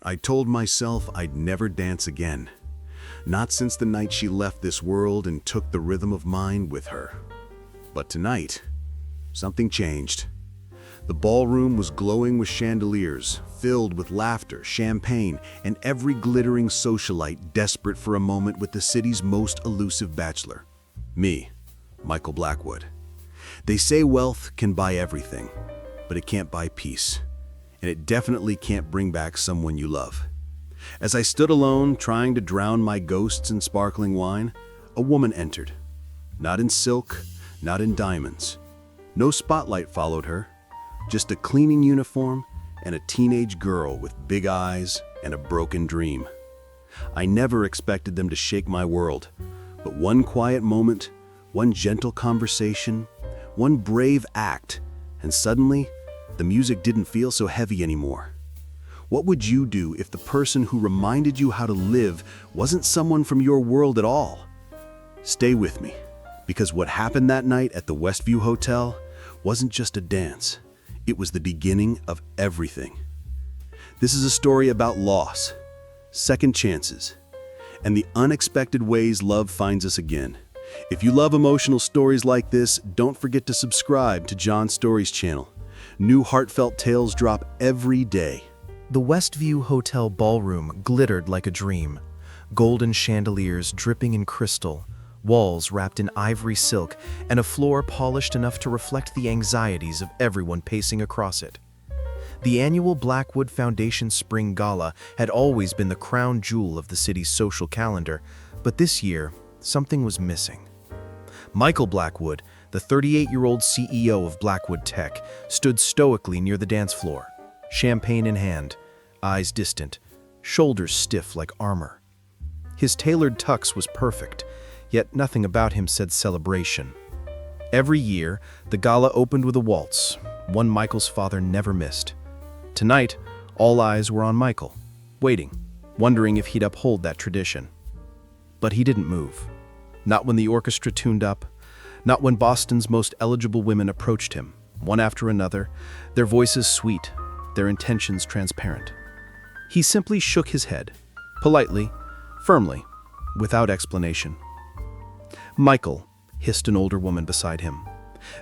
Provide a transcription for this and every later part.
I told myself I'd never dance again. Not since the night she left this world and took the rhythm of mine with her. But tonight, something changed. The ballroom was glowing with chandeliers, filled with laughter, champagne, and every glittering socialite desperate for a moment with the city's most elusive bachelor. Me, Michael Blackwood. They say wealth can buy everything, but it can't buy peace. And it definitely can't bring back someone you love. As I stood alone, trying to drown my ghosts in sparkling wine, a woman entered. Not in silk, not in diamonds. No spotlight followed her, just a cleaning uniform and a teenage girl with big eyes and a broken dream. I never expected them to shake my world, but one quiet moment, one gentle conversation, one brave act, and suddenly, the music didn't feel so heavy anymore. What would you do if the person who reminded you how to live wasn't someone from your world at all? Stay with me, because what happened that night at the Westview Hotel wasn't just a dance. It was the beginning of everything. This is a story about loss, second chances, and the unexpected ways love finds us again. If you love emotional stories like this, don't forget to subscribe to John Stories channel. New heartfelt tales drop every day. The Westview Hotel ballroom glittered like a dream. Golden chandeliers dripping in crystal, walls wrapped in ivory silk, and a floor polished enough to reflect the anxieties of everyone pacing across it. The annual Blackwood Foundation Spring Gala had always been the crown jewel of the city's social calendar, but this year, something was missing. Michael Blackwood, the 38-year-old CEO of Blackwood Tech, stood stoically near the dance floor, champagne in hand, eyes distant, shoulders stiff like armor. His tailored tux was perfect, yet nothing about him said celebration. Every year, the gala opened with a waltz, one Michael's father never missed. Tonight, all eyes were on Michael, waiting, wondering if he'd uphold that tradition. But he didn't move. Not when the orchestra tuned up, not when Boston's most eligible women approached him, one after another, their voices sweet, their intentions transparent. He simply shook his head, politely, firmly, without explanation. "Michael," hissed an older woman beside him.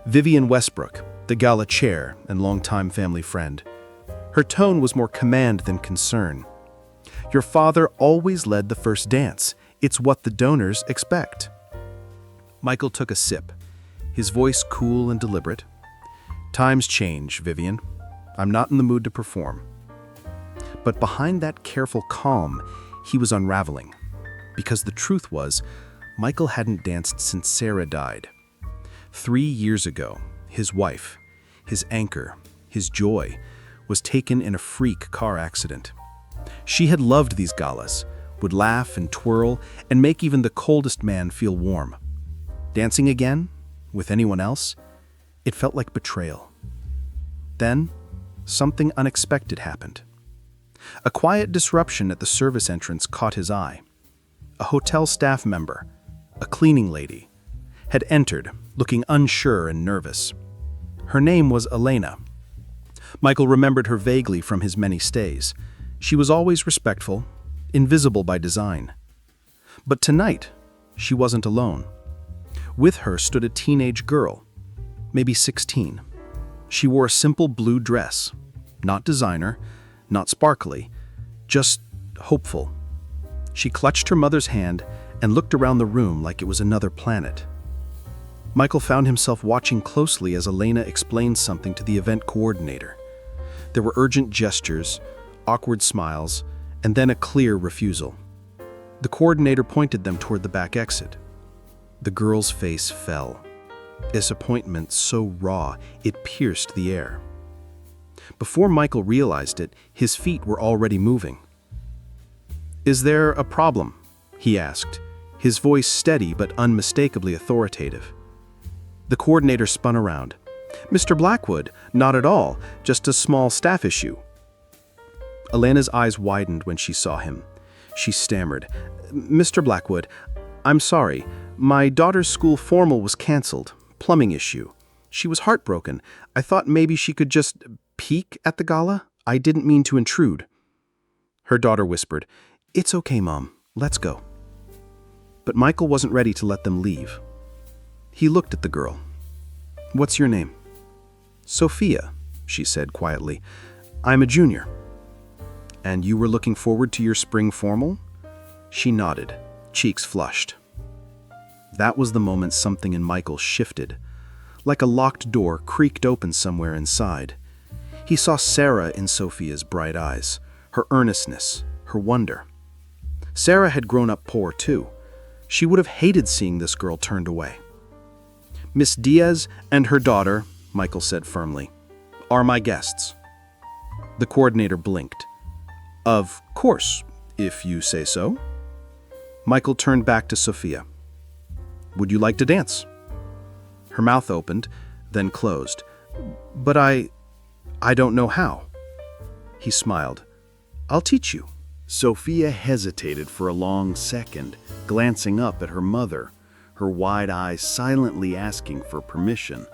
Vivian Westbrook, the gala chair and longtime family friend. Her tone was more command than concern. "Your father always led the first dance. It's what the donors expect." Michael took a sip, his voice cool and deliberate. "Times change, Vivian. I'm not in the mood to perform." But behind that careful calm, he was unraveling. Because the truth was, Michael hadn't danced since Sarah died. 3 years ago, his wife, his anchor, his joy, was taken in a freak car accident. She had loved these galas, would laugh and twirl and make even the coldest man feel warm. Dancing again, with anyone else, it felt like betrayal. Then, something unexpected happened. A quiet disruption at the service entrance caught his eye. A hotel staff member, a cleaning lady, had entered, looking unsure and nervous. Her name was Elena. Michael remembered her vaguely from his many stays. She was always respectful, invisible by design. But tonight, she wasn't alone. With her stood a teenage girl, maybe 16. She wore a simple blue dress, not designer, not sparkly, just hopeful. She clutched her mother's hand and looked around the room like it was another planet. Michael found himself watching closely as Elena explained something to the event coordinator. There were urgent gestures, awkward smiles, and then a clear refusal. The coordinator pointed them toward the back exit. The girl's face fell. Disappointment so raw, it pierced the air. Before Michael realized it, his feet were already moving. "Is there a problem?" he asked, his voice steady but unmistakably authoritative. The coordinator spun around. "Mr. Blackwood, not at all, just a small staff issue." Elena's eyes widened when she saw him. She stammered, "Mr. Blackwood, I'm sorry. My daughter's school formal was canceled. Plumbing issue. She was heartbroken. I thought maybe she could just peek at the gala. I didn't mean to intrude." Her daughter whispered, "It's okay, Mom. Let's go." But Michael wasn't ready to let them leave. He looked at the girl. "What's your name?" "Sophia," she said quietly. "I'm a junior." "And you were looking forward to your spring formal?" She nodded, cheeks flushed. That was the moment something in Michael shifted. Like a locked door creaked open somewhere inside. He saw Sarah in Sophia's bright eyes, her earnestness, her wonder. Sarah had grown up poor too. She would have hated seeing this girl turned away. "Miss Diaz and her daughter," Michael said firmly, "are my guests." The coordinator blinked. "Of course, if you say so." Michael turned back to Sophia. "Would you like to dance?" Her mouth opened, then closed. "But I don't know how." He smiled. "I'll teach you." Sophia hesitated for a long second, glancing up at her mother, her wide eyes silently asking for permission.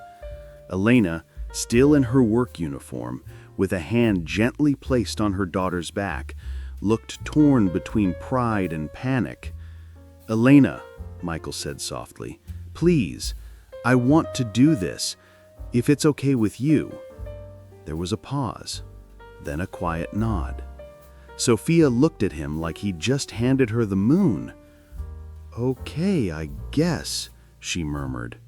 Elena, still in her work uniform, with a hand gently placed on her daughter's back, looked torn between pride and panic. "Elena," Michael said softly, "please, I want to do this, if it's okay with you." There was a pause, then a quiet nod. Sophia looked at him like he'd just handed her the moon. "Okay, I guess," she murmured.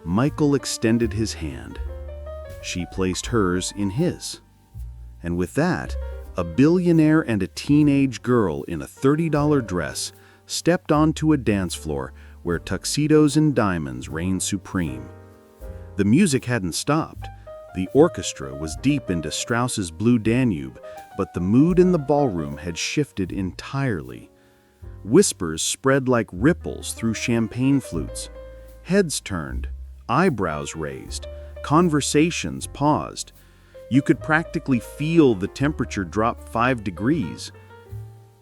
Michael extended his hand. She placed hers in his. And with that, a billionaire and a teenage girl in a $30 dress stepped onto a dance floor where tuxedos and diamonds reigned supreme. The music hadn't stopped. The orchestra was deep into Strauss's Blue Danube, but the mood in the ballroom had shifted entirely. Whispers spread like ripples through champagne flutes. Heads turned, eyebrows raised, conversations paused. You could practically feel the temperature drop 5 degrees.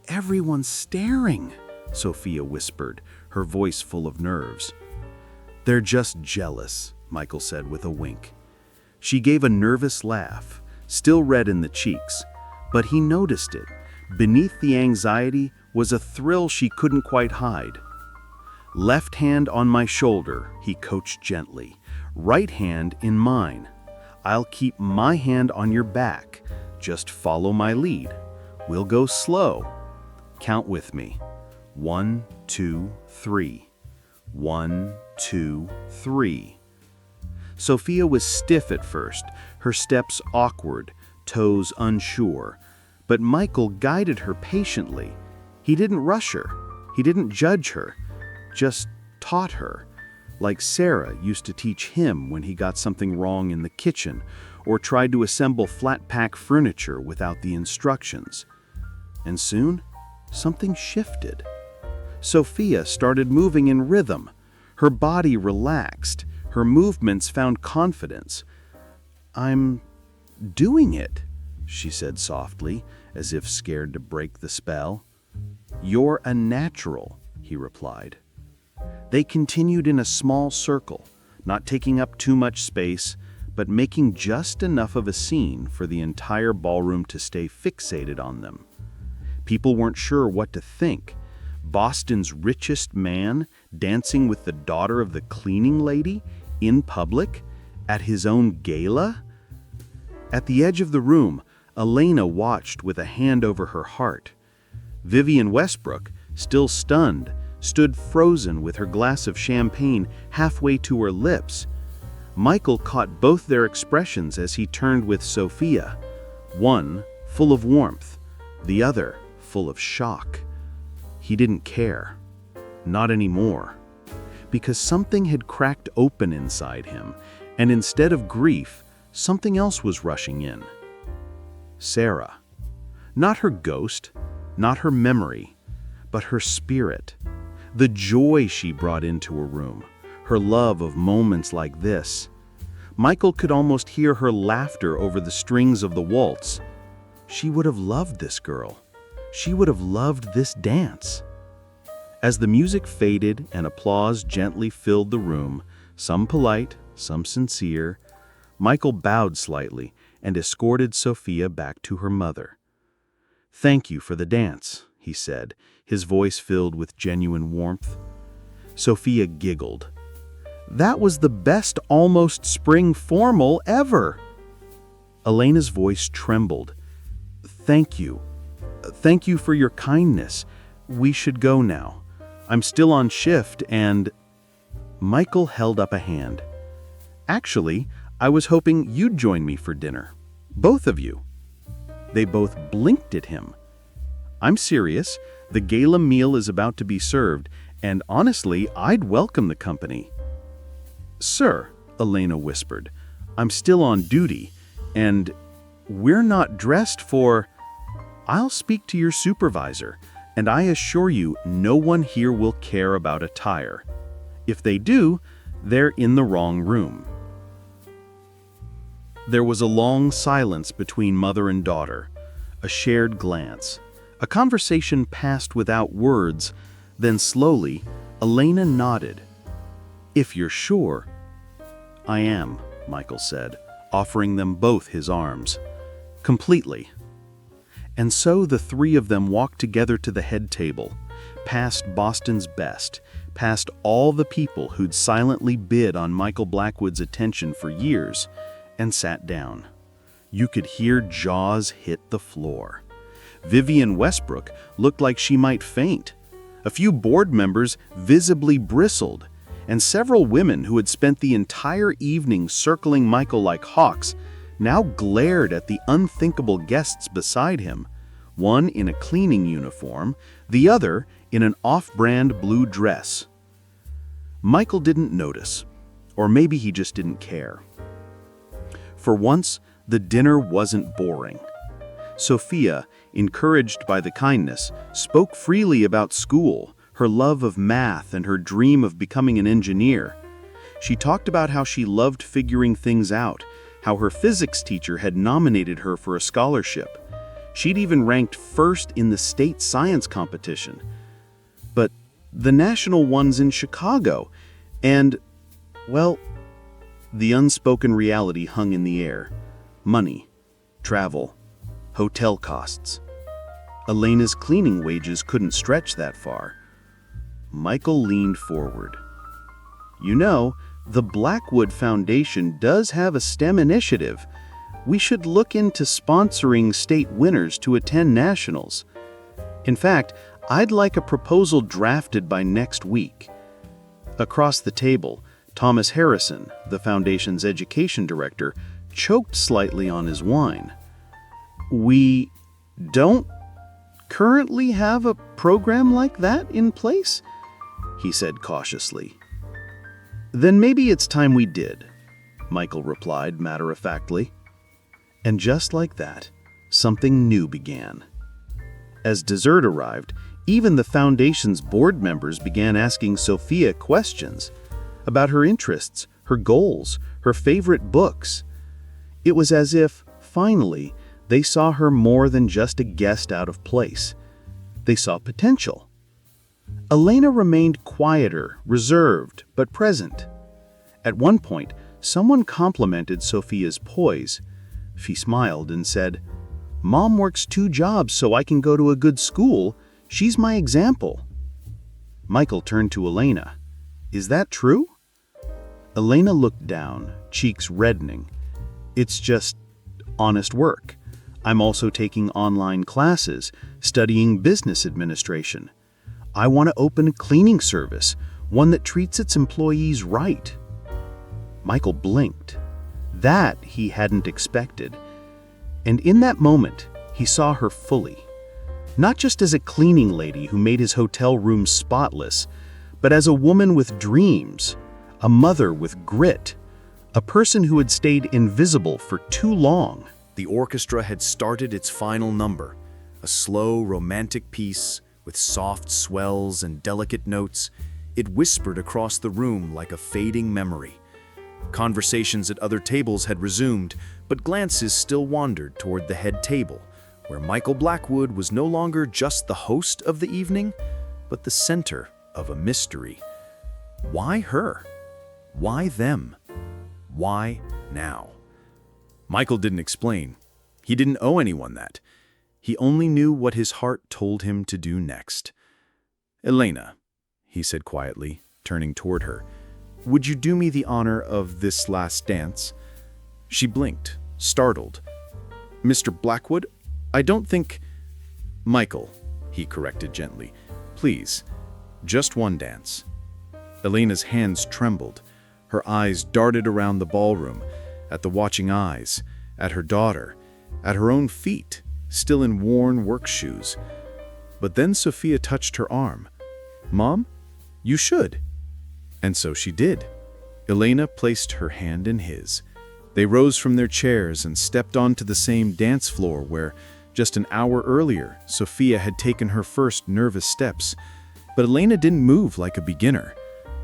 "Everyone's staring," Sophia whispered, her voice full of nerves. "They're just jealous," Michael said with a wink. She gave a nervous laugh, still red in the cheeks, but he noticed it. Beneath the anxiety was a thrill she couldn't quite hide. "Left hand on my shoulder," he coached gently. "Right hand in mine. I'll keep my hand on your back. Just follow my lead. We'll go slow. Count with me. 1, 2, 3. 1, 2, 3. Sophia was stiff at first, her steps awkward, toes unsure. But Michael guided her patiently. He didn't rush her. He didn't judge her. Just taught her. Like Sarah used to teach him when he got something wrong in the kitchen or tried to assemble flat-pack furniture without the instructions. And soon, something shifted. Sophia started moving in rhythm. Her body relaxed. Her movements found confidence. "I'm doing it," she said softly, as if scared to break the spell. "You're a natural," he replied. They continued in a small circle, not taking up too much space, but making just enough of a scene for the entire ballroom to stay fixated on them. People weren't sure what to think. Boston's richest man dancing with the daughter of the cleaning lady in public at his own gala? At the edge of the room, Elena watched with a hand over her heart. Vivian Westbrook, still stunned, stood frozen with her glass of champagne halfway to her lips. Michael caught both their expressions as he turned with Sophia, one full of warmth, the other full of shock. He didn't care. Not anymore. Because something had cracked open inside him, and instead of grief, something else was rushing in. Sarah. Not her ghost, not her memory, but her spirit. The joy she brought into her room, her love of moments like this. Michael could almost hear her laughter over the strings of the waltz. She would have loved this girl. She would have loved this dance. As the music faded and applause gently filled the room, some polite, some sincere, Michael bowed slightly and escorted Sophia back to her mother. "Thank you for the dance," he said, his voice filled with genuine warmth. Sophia giggled. "That was the best almost spring formal ever." Elena's voice trembled. "Thank you. Thank you for your kindness. We should go now. I'm still on shift and—" Michael held up a hand. "Actually, I was hoping you'd join me for dinner. Both of you." They both blinked at him. "I'm serious. The gala meal is about to be served, and honestly, I'd welcome the company." "Sir," Elena whispered, "I'm still on duty, and we're not dressed for—" "I'll speak to your supervisor, and I assure you no one here will care about attire. If they do, they're in the wrong room." There was a long silence between mother and daughter, a shared glance. A conversation passed without words, then slowly, Elena nodded. "If you're sure." "I am," Michael said, offering them both his arms. "Completely." And so the three of them walked together to the head table, past Boston's best, past all the people who'd silently bid on Michael Blackwood's attention for years, and sat down. You could hear jaws hit the floor. Vivian Westbrook looked like she might faint. A few board members visibly bristled, and several women who had spent the entire evening circling Michael like hawks now glared at the unthinkable guests beside him, one in a cleaning uniform, the other in an off-brand blue dress. Michael didn't notice, or maybe he just didn't care. For once, the dinner wasn't boring. Sophia, encouraged by the kindness, spoke freely about school, her love of math, and her dream of becoming an engineer. She talked about how she loved figuring things out, how her physics teacher had nominated her for a scholarship. She'd even ranked first in the state science competition. But the national one's in Chicago, and, well, the unspoken reality hung in the air. Money, travel, hotel costs. Elena's cleaning wages couldn't stretch that far. Michael leaned forward. "You know, the Blackwood Foundation does have a STEM initiative. We should look into sponsoring state winners to attend nationals. In fact, I'd like a proposal drafted by next week." Across the table, Thomas Harrison, the foundation's education director, choked slightly on his wine. "We don't currently have a program like that in place?" he said cautiously. "Then maybe it's time we did," Michael replied matter-of-factly. And just like that, something new began. As dessert arrived, even the foundation's board members began asking Sophia questions about her interests, her goals, her favorite books. It was as if, finally, they saw her more than just a guest out of place. They saw potential. Elena remained quieter, reserved, but present. At one point, someone complimented Sophia's poise. She smiled and said, "Mom works 2 jobs so I can go to a good school. She's my example." Michael turned to Elena. "Is that true?" Elena looked down, cheeks reddening. "It's just honest work. I'm also taking online classes, studying business administration. I want to open a cleaning service, one that treats its employees right." Michael blinked. That he hadn't expected. And in that moment, he saw her fully. Not just as a cleaning lady who made his hotel room spotless, but as a woman with dreams, a mother with grit, a person who had stayed invisible for too long. The orchestra had started its final number, a slow, romantic piece with soft swells and delicate notes. It whispered across the room like a fading memory. Conversations at other tables had resumed, but glances still wandered toward the head table, where Michael Blackwood was no longer just the host of the evening, but the center of a mystery. Why her? Why them? Why now? Michael didn't explain. He didn't owe anyone that. He only knew what his heart told him to do next. "Elena," he said quietly, turning toward her, "would you do me the honor of this last dance?" She blinked, startled. "Mr. Blackwood, I don't think—" "Michael," he corrected gently. "Please, just one dance." Elena's hands trembled. Her eyes darted around the ballroom, at the watching eyes, at her daughter, at her own feet, still in worn work shoes. But then Sophia touched her arm. "Mom, you should." And so she did. Elena placed her hand in his. They rose from their chairs and stepped onto the same dance floor where, just an hour earlier, Sophia had taken her first nervous steps. But Elena didn't move like a beginner.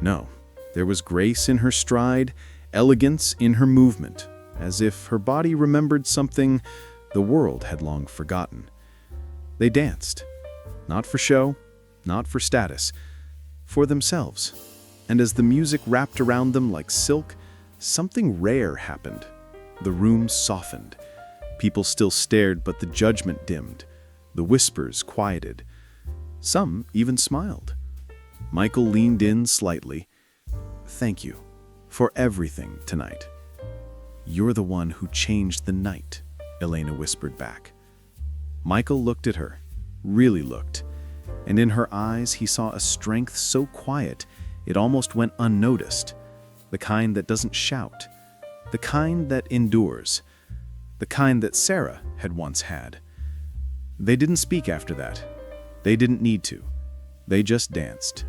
No, there was grace in her stride, elegance in her movement, as if her body remembered something the world had long forgotten. They danced, not for show, not for status, for themselves. And as the music wrapped around them like silk, something rare happened. The room softened. People still stared, but the judgment dimmed. The whispers quieted. Some even smiled. Michael leaned in slightly. "Thank you for everything tonight." "You're the one who changed the night," Elena whispered back. Michael looked at her, really looked, and in her eyes he saw a strength so quiet it almost went unnoticed, the kind that doesn't shout, the kind that endures, the kind that Sarah had once had. They didn't speak after that. They didn't need to. They just danced.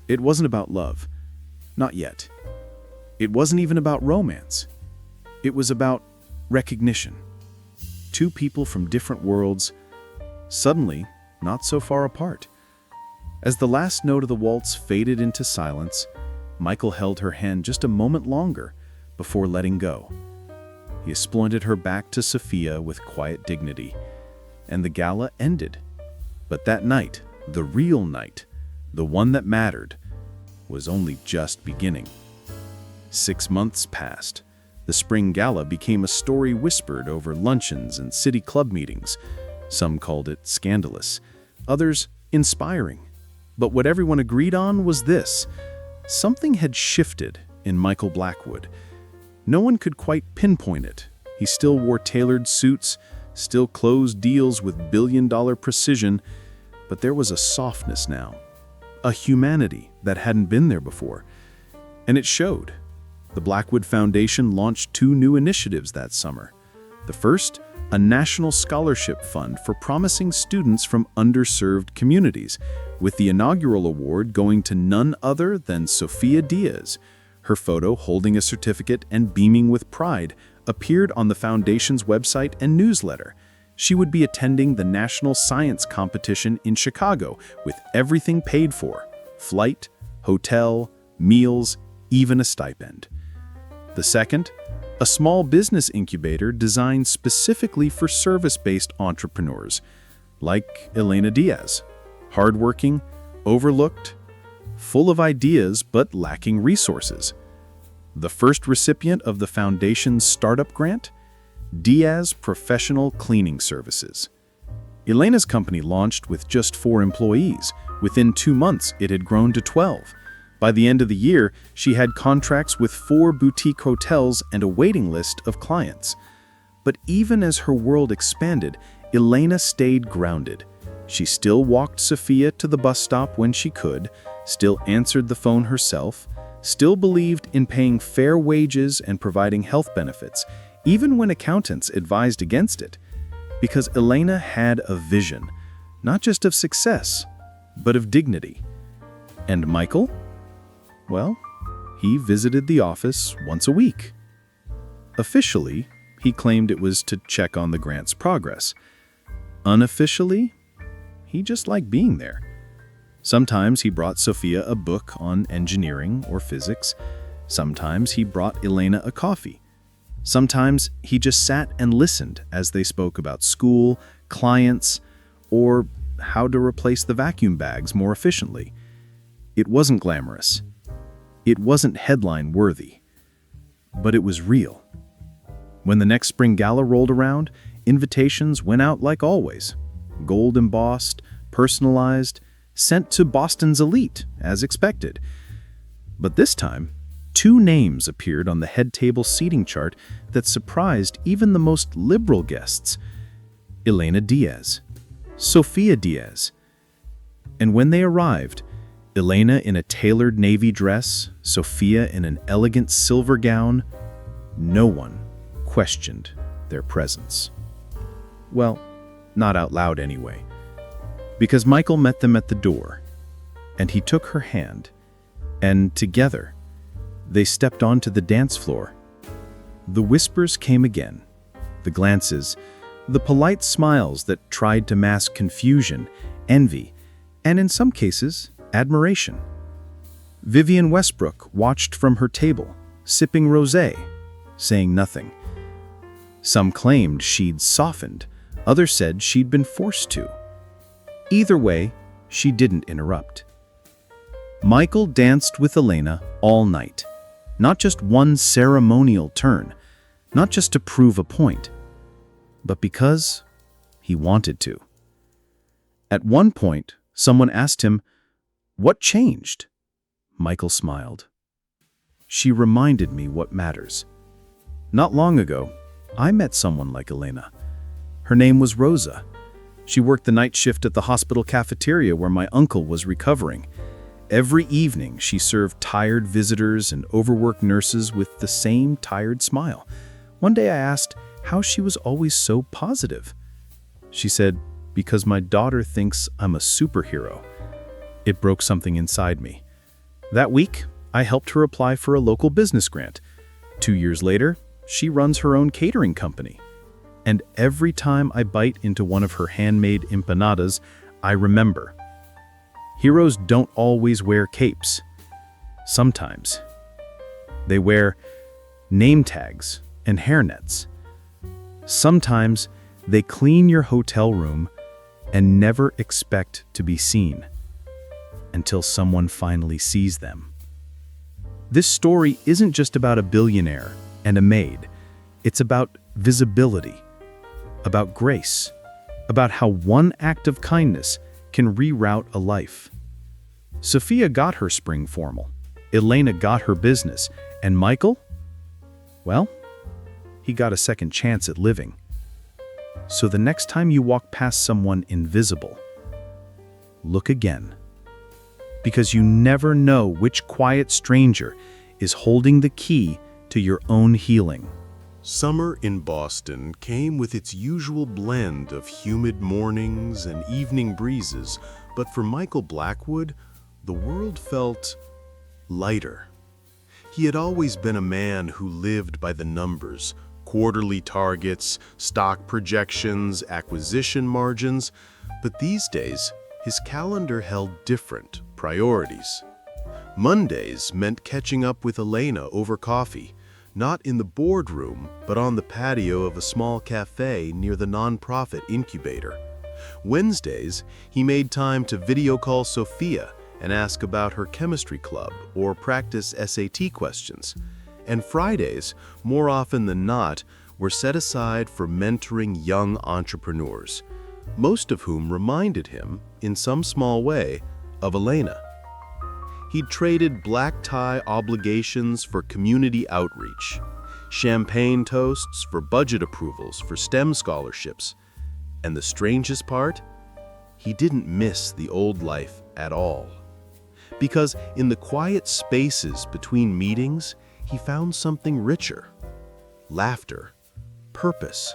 It wasn't about love. Not yet. It wasn't even about romance. It was about recognition. Two people from different worlds, suddenly not so far apart. As the last note of the waltz faded into silence, Michael held her hand just a moment longer before letting go. He escorted her back to Sophia with quiet dignity, and the gala ended. But that night, the real night, the one that mattered, was only just beginning. 6 months passed. The spring gala became a story whispered over luncheons and city club meetings. Some called it scandalous, others inspiring. But what everyone agreed on was this: something had shifted in Michael Blackwood. No one could quite pinpoint it. He still wore tailored suits, still closed deals with billion-dollar precision, but there was a softness now, a humanity that hadn't been there before. And it showed. The Blackwood Foundation launched 2 new initiatives that summer. The first, a national scholarship fund for promising students from underserved communities, with the inaugural award going to none other than Sophia Diaz. Her photo, holding a certificate and beaming with pride, appeared on the foundation's website and newsletter. She would be attending the National Science Competition in Chicago with everything paid for: flight, hotel, meals, even a stipend. The second, a small business incubator designed specifically for service-based entrepreneurs, like Elena Diaz, hardworking, overlooked, full of ideas but lacking resources. The first recipient of the foundation's startup grant, Diaz Professional Cleaning Services. Elena's company launched with just 4 employees. Within 2 months, it had grown to 12. By the end of the year, she had contracts with 4 boutique hotels and a waiting list of clients. But even as her world expanded, Elena stayed grounded. She still walked Sophia to the bus stop when she could, still answered the phone herself, still believed in paying fair wages and providing health benefits, even when accountants advised against it. Because Elena had a vision, not just of success, but of dignity. And Michael? Well, he visited the office once a week. Officially, he claimed it was to check on the grant's progress. Unofficially, he just liked being there. Sometimes he brought Sophia a book on engineering or physics. Sometimes he brought Elena a coffee. Sometimes he just sat and listened as they spoke about school, clients, or how to replace the vacuum bags more efficiently. It wasn't glamorous. It wasn't headline-worthy. But it was real. When the next spring gala rolled around, invitations went out like always, gold embossed, personalized, sent to Boston's elite, as expected. But this time, two names appeared on the head table seating chart that surprised even the most liberal guests: Elena Diaz, Sofia Diaz. And when they arrived, Elena in a tailored navy dress, Sofia in an elegant silver gown, no one questioned their presence. Well, not out loud anyway, because Michael met them at the door, and he took her hand, and together, they stepped onto the dance floor. The whispers came again, the glances, the polite smiles that tried to mask confusion, envy, and in some cases, admiration. Vivienne Westbrook watched from her table, sipping rosé, saying nothing. Some claimed she'd softened, others said she'd been forced to. Either way, she didn't interrupt. Michael danced with Elena all night. Not just one ceremonial turn, not just to prove a point, but because he wanted to. At one point, someone asked him, "What changed?" Michael smiled. "She reminded me what matters. Not long ago, I met someone like Elena. Her name was Rosa. She worked the night shift at the hospital cafeteria where my uncle was recovering. Every evening, she served tired visitors and overworked nurses with the same tired smile. One day I asked how she was always so positive. She said, 'Because my daughter thinks I'm a superhero.' It broke something inside me. That week, I helped her apply for a local business grant. 2 years later, she runs her own catering company. And every time I bite into one of her handmade empanadas, I remember. Heroes don't always wear capes. Sometimes they wear name tags and hairnets. Sometimes they clean your hotel room and never expect to be seen until someone finally sees them. This story isn't just about a billionaire and a maid. It's about visibility, about grace, about how one act of kindness can reroute a life. Sofia got her spring formal, Elena got her business, and Michael? Well, he got a second chance at living. So the next time you walk past someone invisible, look again. Because you never know which quiet stranger is holding the key to your own healing. Summer in Boston came with its usual blend of humid mornings and evening breezes, but for Michael Blackwood, the world felt lighter. He had always been a man who lived by the numbers, quarterly targets, stock projections, acquisition margins, but these days, his calendar held different priorities. Mondays meant catching up with Elena over coffee, not in the boardroom, but on the patio of a small cafe near the nonprofit incubator. Wednesdays, he made time to video call Sofia and ask about her chemistry club or practice SAT questions. And Fridays, more often than not, were set aside for mentoring young entrepreneurs, most of whom reminded him, in some small way, of Elena. He'd traded black tie obligations for community outreach, champagne toasts for budget approvals for STEM scholarships, and the strangest part, he didn't miss the old life at all. Because in the quiet spaces between meetings, he found something richer: laughter, purpose,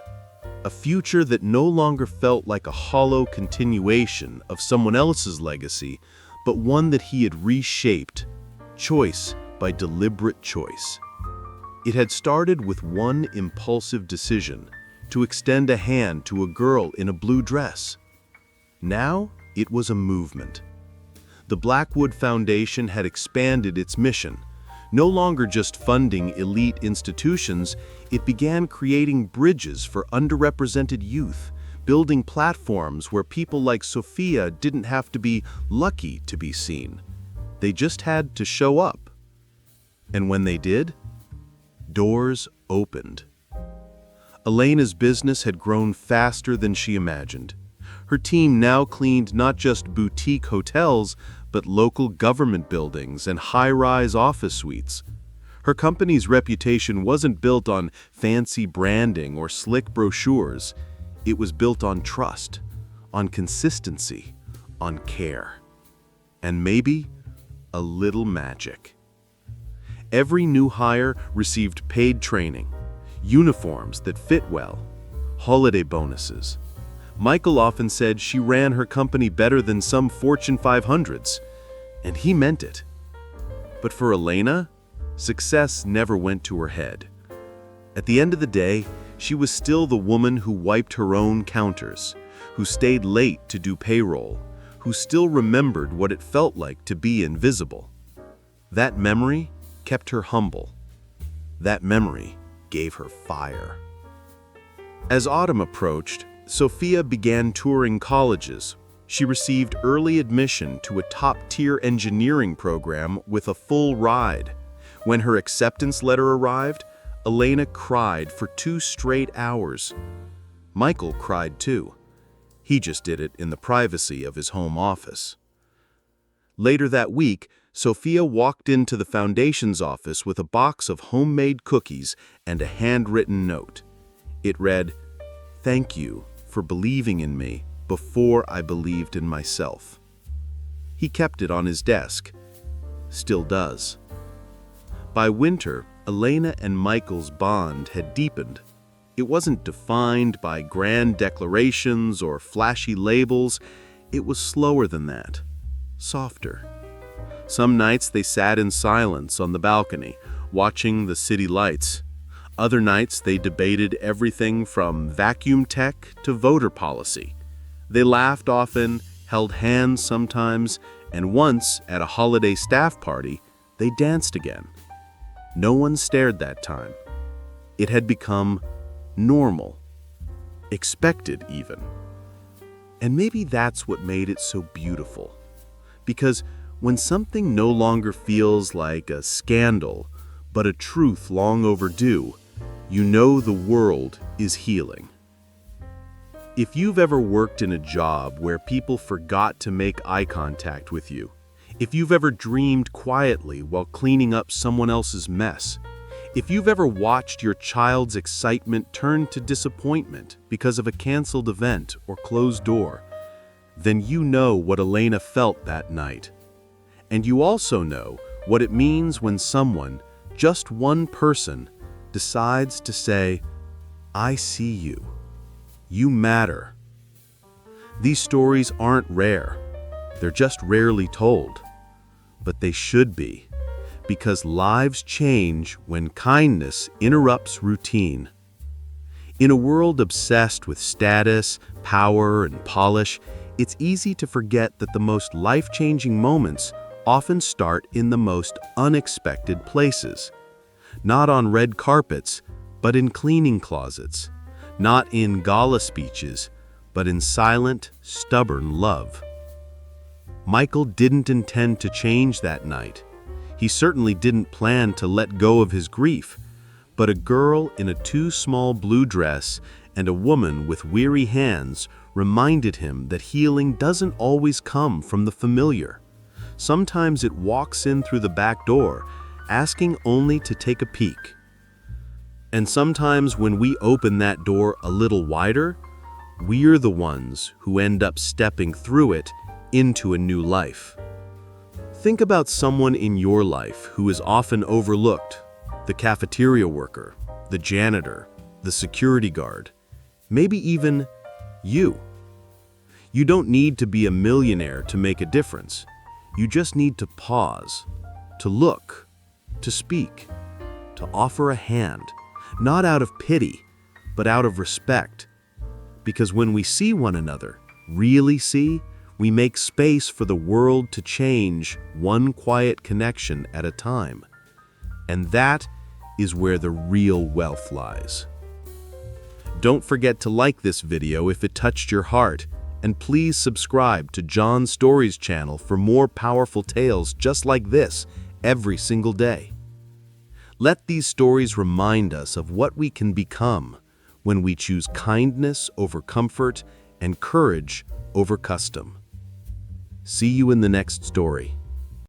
a future that no longer felt like a hollow continuation of someone else's legacy, but one that he had reshaped, choice by deliberate choice. It had started with one impulsive decision, to extend a hand to a girl in a blue dress. Now it was a movement. The Blackwood Foundation had expanded its mission. No longer just funding elite institutions, it began creating bridges for underrepresented youth, building platforms where people like Sofia didn't have to be lucky to be seen. They just had to show up. And when they did, doors opened. Elena's business had grown faster than she imagined. Her team now cleaned not just boutique hotels, but local government buildings and high-rise office suites. Her company's reputation wasn't built on fancy branding or slick brochures. It was built on trust, on consistency, on care. And maybe a little magic. Every new hire received paid training, uniforms that fit well, holiday bonuses. Michael often said she ran her company better than some Fortune 500s, and he meant it. But for Elena, success never went to her head. At the end of the day, she was still the woman who wiped her own counters, who stayed late to do payroll, who still remembered what it felt like to be invisible. That memory kept her humble. That memory gave her fire. As autumn approached, Sophia began touring colleges. She received early admission to a top-tier engineering program with a full ride. When her acceptance letter arrived, Elena cried for 2 straight hours. Michael cried too. He just did it in the privacy of his home office. Later that week, Sophia walked into the foundation's office with a box of homemade cookies and a handwritten note. It read, "Thank you for believing in me before I believed in myself." He kept it on his desk. Still does. By winter, Elena and Michael's bond had deepened. It wasn't defined by grand declarations or flashy labels. It was slower than that, softer. Some nights they sat in silence on the balcony, watching the city lights. Other nights they debated everything from vacuum tech to voter policy. They laughed often, held hands sometimes, and once, at a holiday staff party, they danced again. No one stared that time. It had become normal, expected even. And maybe that's what made it so beautiful. Because when something no longer feels like a scandal, but a truth long overdue, you know the world is healing. If you've ever worked in a job where people forgot to make eye contact with you, if you've ever dreamed quietly while cleaning up someone else's mess, if you've ever watched your child's excitement turn to disappointment because of a canceled event or closed door, then you know what Elena felt that night. And you also know what it means when someone, just one person, decides to say, "I see you. You matter." These stories aren't rare. They're just rarely told. But they should be, because lives change when kindness interrupts routine. In a world obsessed with status, power, and polish, it's easy to forget that the most life-changing moments often start in the most unexpected places. Not on red carpets, but in cleaning closets. Not in gala speeches, but in silent, stubborn love. Michael didn't intend to change that night. He certainly didn't plan to let go of his grief. But a girl in a too small blue dress and a woman with weary hands reminded him that healing doesn't always come from the familiar. Sometimes it walks in through the back door, asking only to take a peek. And sometimes when we open that door a little wider, we're the ones who end up stepping through it into a new life. Think about someone in your life who is often overlooked: the cafeteria worker, the janitor, the security guard, maybe even you. You don't need to be a millionaire to make a difference. You just need to pause, to look, to speak, to offer a hand, not out of pity, but out of respect. Because when we see one another, really see, we make space for the world to change one quiet connection at a time. And that is where the real wealth lies. Don't forget to like this video if it touched your heart, and please subscribe to John Stories channel for more powerful tales just like this every single day. Let these stories remind us of what we can become when we choose kindness over comfort and courage over custom. See you in the next story.